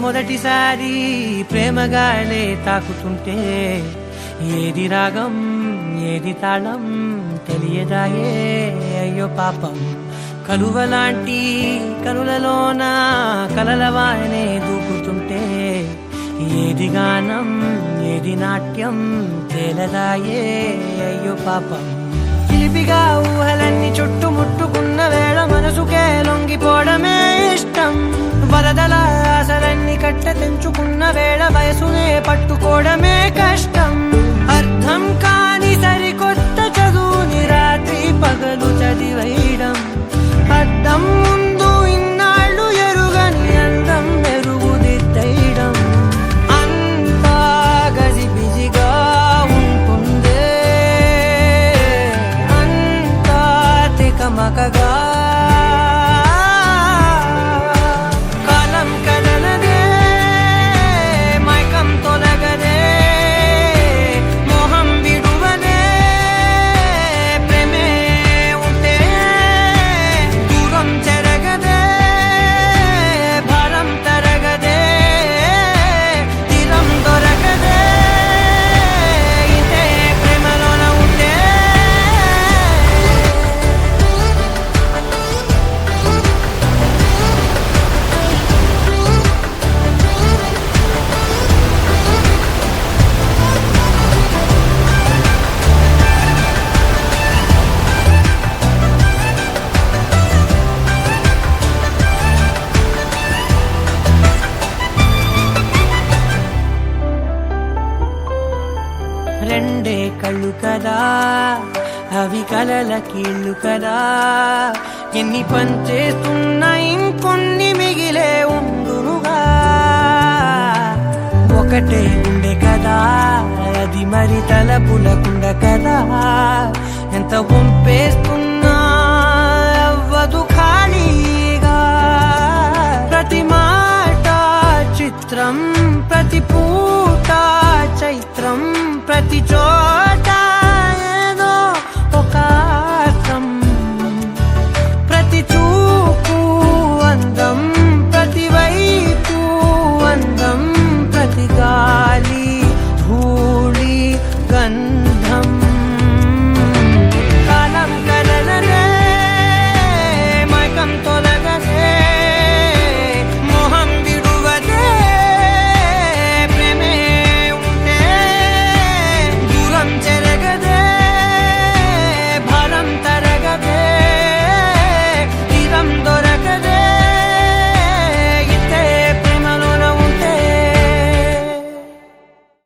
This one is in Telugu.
మొదటిసారి ప్రేమగాలే తాకుతుంటే ఏది రాగం ఏది తాళం తెలియదాయే అయ్యో పాపం. కలువలాంటి కనులలోన కలలవానే దూకుతుంటే ఏది గానం ఏది నాట్యం తేలదాయే అయ్యో పాపం. చిలిపిగా ఊహలన్నీ చుట్టుముట్టుకున్న వేళ మనసుకే లొంగిపోవడమే ఇష్టం. వరదల ఆశలన్నీ కట్ట తెంచుకున్న వేళ వయసునే పట్టుకోవడమే కష్టం. అర్థం కాని సరికొత్త చదువుని రాత్రి పగలు చదివేయడం, అద్దం ముందు ఇన్నాళ్ళు ఎరుగని అందం మెరుగుదిద్దడం, అంతా గజిబిజిగా ఉంటుందే అంతా తికమకగా. రెండే కళ్ళు కదా అవి కలల కీళ్ళు కదా, ఎన్ని పనిచేస్తున్నా ఇంకొన్ని మిగిలే ఉండునుగా. ఒకటే గుండె కదా అది మరి తలపులకుండ కదా, ఎంత